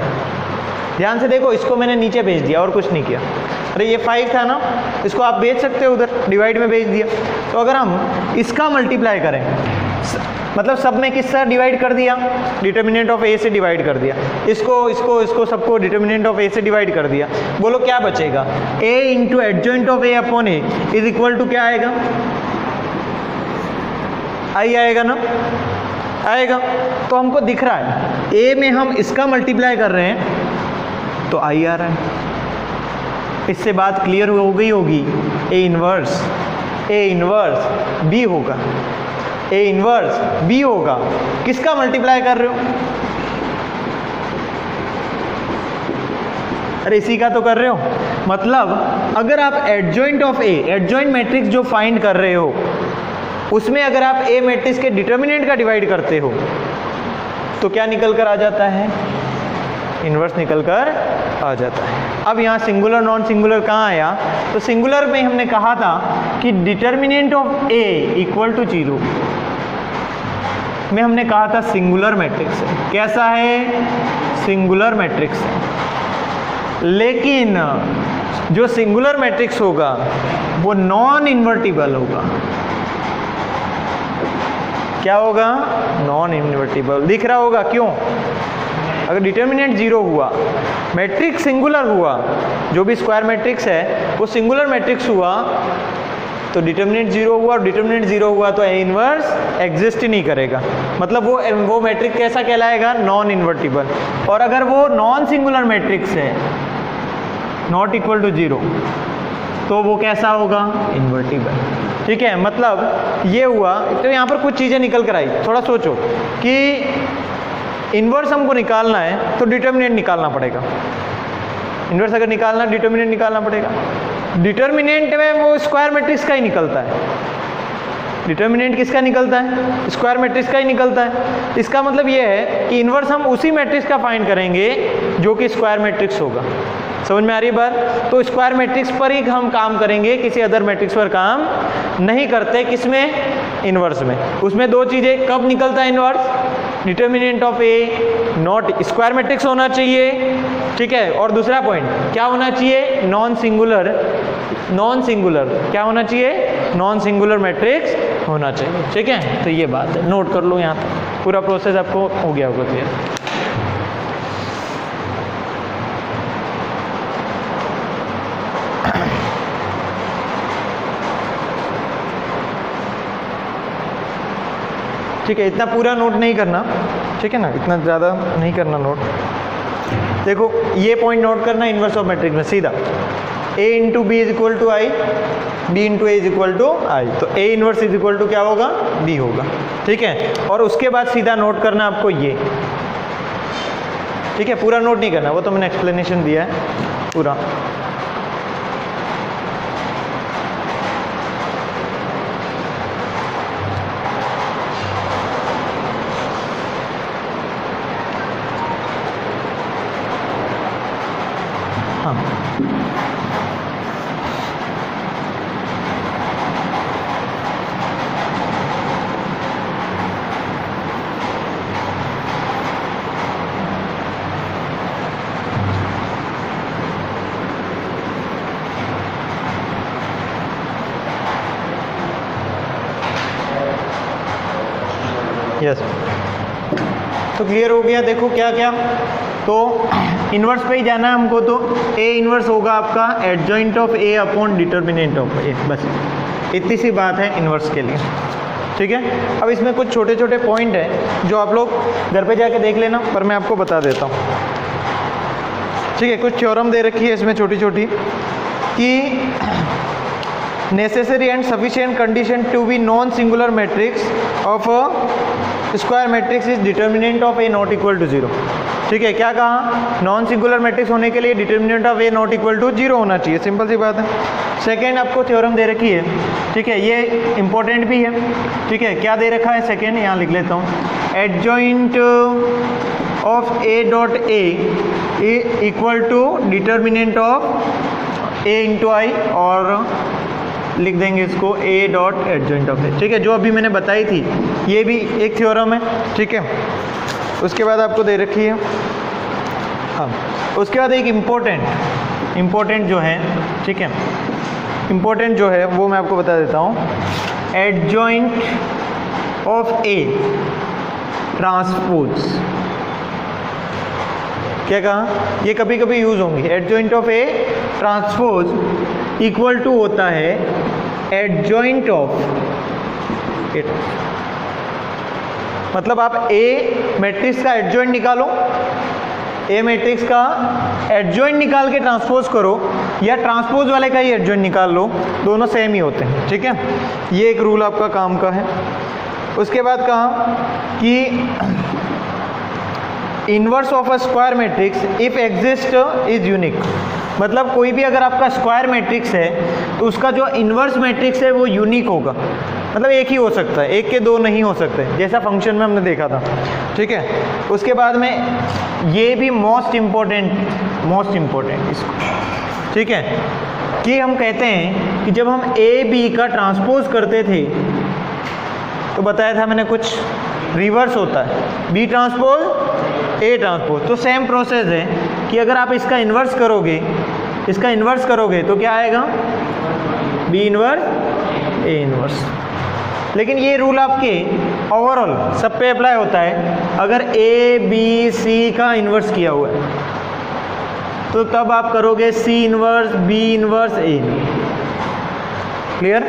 S1: ध्यान से देखो, इसको मैंने नीचे भेज दिया और कुछ नहीं किया। अरे ये 5 था ना, इसको आप भेज सकते हो उधर, डिवाइड में भेज दिया। तो अगर हम इसका मल्टीप्लाई करें, मतलब सब में किससे डिवाइड कर दिया, डिटर्मिनेंट ऑफ ए से डिवाइड कर दिया, इसको इसको इसको सबको डिटर्मिनेंट ऑफ ए से डिवाइड कर दिया। बोलो क्या बचेगा, a into adjoint of A upon A is equal to क्या आएगा, i आएगा ना, आएगा। तो हमको दिख रहा है a में हम इसका मल्टीप्लाई कर रहे हैं तो i आ रहा है। इससे बात क्लियर हो गई होगी। a इनवर्स b होगा, a इनवर्स b होगा, किसका मल्टीप्लाई कर रहे हो, अरे इसी का तो कर रहे हो। मतलब अगर आप adjoint of A, adjoint matrix जो फाइंड कर रहे हो उसमें अगर आप ए मैट्रिक्स के डिटर्मिनेंट का डिवाइड करते हो तो क्या निकल कर आ जाता है, इनवर्स निकल कर आ जाता है। अब यहाँ सिंगुलर नॉन सिंगुलर कहाँ आया, तो सिंगुलर में हमने कहा था कि determinant of A equal to 0 में हमने कहा था सिंगुलर मैट्रिक्स है। कैसा है, सिंगुलर मैट्रिक्स है। लेकिन जो सिंगुलर मैट्रिक्स होगा वो नॉन इन्वर्टिबल होगा। क्या होगा, नॉन इन्वर्टिबल। दिख रहा होगा क्यों, अगर डिटर्मिनेंट 0 हुआ, मैट्रिक्स सिंगुलर हुआ, जो भी स्क्वायर मैट्रिक्स है वो सिंगुलर मैट्रिक्स हुआ, तो डिटर्मिनेंट 0 हुआ, और डिटर्मिनेंट 0 हुआ तो ए इनवर्स एग्जिस्ट ही नहीं करेगा। मतलब वो मैट्रिक्स कैसा कहलाएगा, नॉन इन्वर्टिबल। और अगर वो नॉन सिंगुलर मैट्रिक्स है, नॉट इक्वल टू 0, तो वो कैसा होगा, इन्वर्टिबल। ठीक है, मतलब ये हुआ। तो यहाँ पर कुछ चीज़ें निकल कर आई, थोड़ा सोचो कि इन्वर्स हमको निकालना है तो डिटर्मिनेंट निकालना पड़ेगा। इन्वर्स अगर निकालना, डिटर्मिनेंट निकालना पड़ेगा। डिटर्मिनेंट में वो स्क्वायर मैट्रिक्स का ही निकलता है। डिटर्मिनेंट किसका निकलता है, स्क्वायर मैट्रिक्स का ही निकलता है। इसका मतलब ये है कि इन्वर्स हम उसी मैट्रिक्स का फाइंड करेंगे जो कि स्क्वायर मैट्रिक्स होगा। समझ में आ रही है बात। तो स्क्वायर मैट्रिक्स पर ही हम काम करेंगे, किसी अदर मैट्रिक्स पर काम नहीं करते। किसमें, इन्वर्स में। उसमें दो चीज़ें, कब निकलता है inverse, determinant of A not square matrix होना चाहिए, ठीक है। और दूसरा पॉइंट क्या होना चाहिए, नॉन सिंगुलर। नॉन सिंगुलर क्या होना चाहिए, नॉन सिंगुलर मैट्रिक्स होना चाहिए, ठीक है। तो ये बात है, नोट कर लो यहाँ तक, पूरा प्रोसेस आपको हो गया होगा क्लियर। ठीक है, इतना पूरा नोट नहीं करना, ठीक है ना, इतना ज़्यादा नहीं करना नोट। देखो ये पॉइंट नोट करना इन्वर्स ऑफ मैट्रिक्स में सीधा a into B is equal to I, b into A is equal to I, तो a inverse is equal to क्या होगा, b होगा। ठीक है, और उसके बाद सीधा नोट करना आपको ये, ठीक है, पूरा नोट नहीं करना, वो तो मैंने एक्सप्लेनेशन दिया है पूरा। हाँ यस, तो क्लियर हो गया। देखो क्या क्या, तो इन्वर्स पे ही जाना है हमको, तो ए इन्वर्स होगा आपका adjoint of A upon determinant of A, बस इतनी सी बात है इन्वर्स के लिए। ठीक है, अब इसमें कुछ छोटे छोटे पॉइंट हैं जो आप लोग घर पे जाके देख लेना, पर मैं आपको बता देता हूँ। ठीक है, कुछ थ्योरम दे रखी है इसमें छोटी छोटी कि necessary and sufficient condition to be non-singular matrix of a square matrix is determinant of a not equal to 0। ठीक है, क्या कहा, नॉन सिंगुलर मैट्रिक्स होने के लिए determinant of A not equal to 0 होना चाहिए, सिंपल सी बात है। सेकेंड आपको थ्योरम दे रखी है, ठीक है, ये इंपॉर्टेंट भी है। ठीक है, क्या दे रखा है सेकेंड, यहाँ लिख लेता हूँ, adjoint of A dot A equal to determinant of A into I, और लिख देंगे इसको A dot adjoint of A. ठीक है, जो अभी मैंने बताई थी ये भी एक थ्योरम है। ठीक है, उसके बाद आपको दे रखी है, हाँ, उसके बाद एक इम्पोर्टेंट जो है, ठीक है, इम्पोर्टेंट जो है वो मैं आपको बता देता हूँ, एडजॉइंट ऑफ ए ट्रांसपोज। क्या कहा, ये कभी कभी यूज होंगी, adjoint of A transpose equal to होता है एडजॉइंट ऑफ ए। मतलब आप ए मैट्रिक्स का एडजॉइंट निकालो, ए मैट्रिक्स का एडजॉइंट निकाल के ट्रांसपोज करो, या ट्रांसपोज वाले का ही एडजॉइंट निकाल लो, दोनों सेम ही होते हैं। ठीक है, ये एक रूल आपका काम का है। उसके बाद कहा कि inverse of a square matrix if exist is unique. मतलब कोई भी अगर आपका स्क्वायर मैट्रिक्स है तो उसका जो इनवर्स मैट्रिक्स है वो यूनिक होगा, मतलब एक ही हो सकता है, एक के दो नहीं हो सकते, जैसा फंक्शन में हमने देखा था। ठीक है, उसके बाद में ये भी मोस्ट इम्पोर्टेंट इसको, ठीक है, कि हम कहते हैं कि जब हम ए बी का ट्रांसपोज करते थे तो बताया था मैंने कुछ रिवर्स होता है, बी ट्रांसपोज ए ट्रांसपोज। तो सेम प्रोसेस है कि अगर आप इसका इन्वर्स करोगे तो क्या आएगा, बी इन्वर्स ए इन्वर्स। लेकिन ये रूल आपके ओवरऑल सब पे अप्लाई होता है। अगर ए बी सी का इन्वर्स किया हुआ है तो तब आप करोगे सी इन्वर्स बी इन्वर्स ए। क्लियर?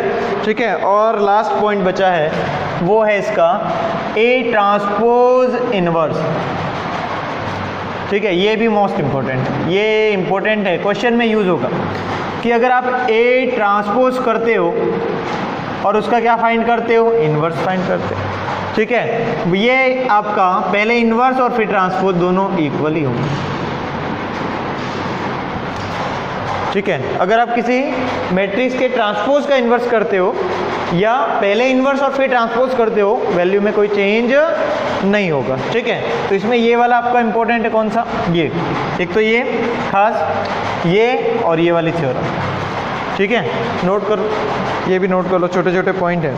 S1: ठीक है, और लास्ट पॉइंट बचा है वो है इसका ए ट्रांसपोज इन्वर्स। ठीक है, ये भी मोस्ट इम्पोर्टेंट है, ये इम्पोर्टेंट है, क्वेश्चन में यूज होगा कि अगर आप ए ट्रांसपोज करते हो और उसका क्या फाइंड करते हो, इन्वर्स फाइंड करते हो। ठीक है, ये आपका पहले इन्वर्स और फिर ट्रांसपोज दोनों इक्वल ही होंगे। ठीक है, अगर आप किसी मैट्रिक्स के ट्रांसपोज का इन्वर्स करते हो या पहले इन्वर्स और फिर ट्रांसपोज करते हो, वैल्यू में कोई चेंज नहीं होगा। ठीक है, तो इसमें ये वाला आपका इंपॉर्टेंट है, कौन सा, ये एक तो ये खास, ये और ये वाली थ्योरम। ठीक है, नोट करो, ये भी नोट कर लो, छोटे छोटे पॉइंट है।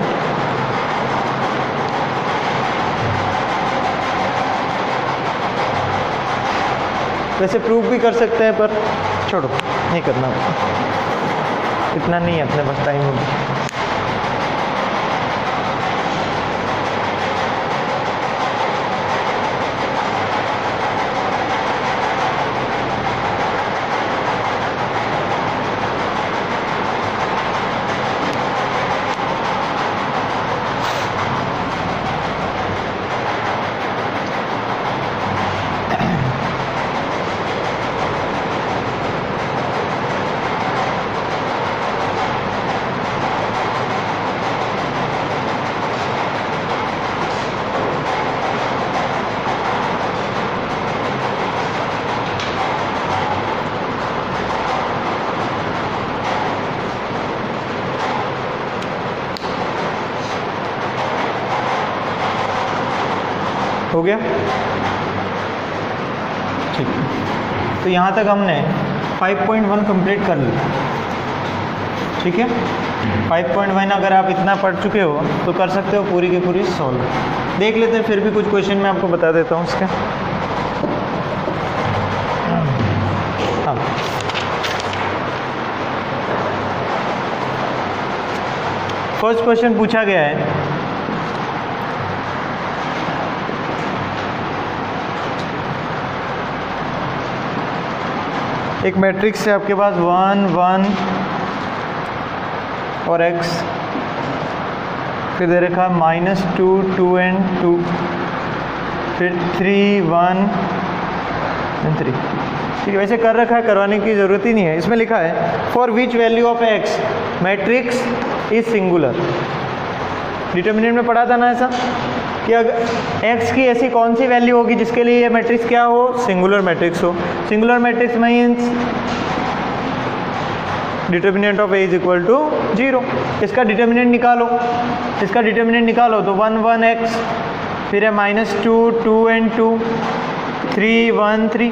S1: वैसे प्रूव भी कर सकते हैं पर छोड़ो, नहीं करना, इतना नहीं है अपने पास टाइम में। हो गया? ठीक, तो यहाँ तक हमने 5.1 कंप्लीट कर लिया। ठीक है, 5.1 अगर आप इतना पढ़ चुके हो तो कर सकते हो पूरी की पूरी सॉल्व। देख लेते हैं फिर भी कुछ क्वेश्चन मैं आपको बता देता हूँ उसके। हाँ, फर्स्ट क्वेश्चन पूछा गया है, एक मैट्रिक्स है आपके पास 1 1 और x, फिर दे रखा -2 2 and 2, फिर 3 1 and 3। ठीक है, वैसे कर रखा है, करवाने की ज़रूरत ही नहीं है। इसमें लिखा है for which value of x matrix is singular. Determinant में पढ़ा था ना ऐसा कि अगर x की ऐसी कौन सी वैल्यू होगी जिसके लिए ये मैट्रिक्स क्या हो, सिंगुलर मैट्रिक्स हो। Singular matrix means determinant of a is equal to 0। इसका डिटर्मिनेंट निकालो, इसका डिटर्मिनेंट निकालो तो 1 1 x, फिर है -2 2 and 2, 3 1 3।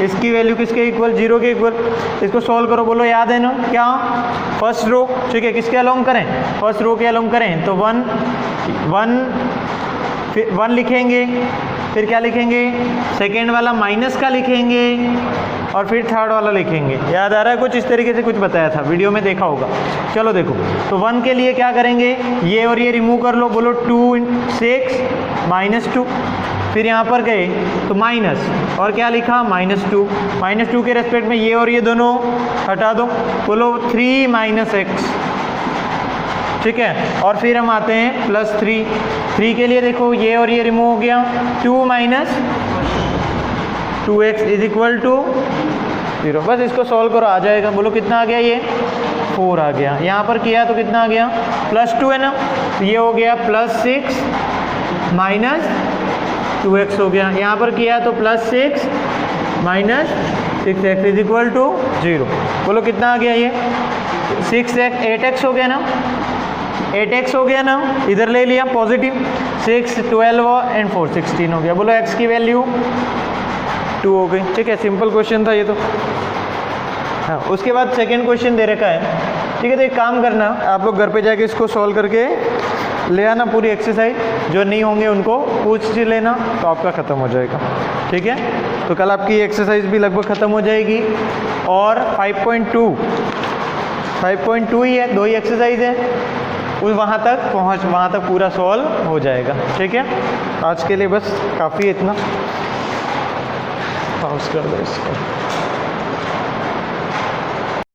S1: इसकी वैल्यू किसके इक्वल, 0 के इक्वल। इसको सॉल्व करो, बोलो याद है ना क्या, फर्स्ट रो। ठीक है, किसके अलोंग करें, फर्स्ट रो के अलोंग करें तो 1 1, फिर 1 लिखेंगे, फिर क्या लिखेंगे, सेकेंड वाला माइनस का लिखेंगे, और फिर थर्ड वाला लिखेंगे। याद आ रहा है कुछ इस तरीके से कुछ बताया था, वीडियो में देखा होगा। चलो देखो, तो 1 के लिए क्या करेंगे, ये और ये रिमूव कर लो, बोलो 2 6 -2, फिर यहाँ पर गए तो माइनस, और क्या लिखा -2, -2 के रेस्पेक्ट में ये और ये दोनों हटा दो, बोलो 3 -x। ठीक है, और फिर हम आते हैं +3, 3 के लिए देखो ये और ये रिमूव हो गया, 2 - 2x इज इक्वल टू 0। बस इसको सॉल्व करो, आ जाएगा। बोलो कितना आ गया, ये 4 आ गया। यहाँ पर किया तो कितना आ गया, +2 है ना, तो ये हो गया +6 - 2x हो गया। यहाँ पर किया तो +6 - 6x इज इक्वल टू 0। बोलो कितना आ गया, ये 6x 8x हो गया ना, 8x हो गया ना, इधर ले लिया पॉजिटिव, 6 12 and 4 16 हो गया। बोलो x की वैल्यू 2 हो गई। ठीक है, सिंपल क्वेश्चन था ये तो। हाँ, उसके बाद सेकंड क्वेश्चन दे रखा है। ठीक है, तो एक काम करना, आप लोग घर पे जाके इसको सॉल्व करके ले आना पूरी एक्सरसाइज, जो नहीं होंगे उनको पूछ लेना, तो आपका ख़त्म हो जाएगा। ठीक है, तो कल आपकी एक्सरसाइज भी लगभग ख़त्म हो जाएगी। और 5.2 ही है, 2 ही एक्सरसाइज है, उस वहाँ तक पूरा सॉल्व हो जाएगा। ठीक है, आज के लिए बस काफ़ी है इतना। पाउस कर दो इसको।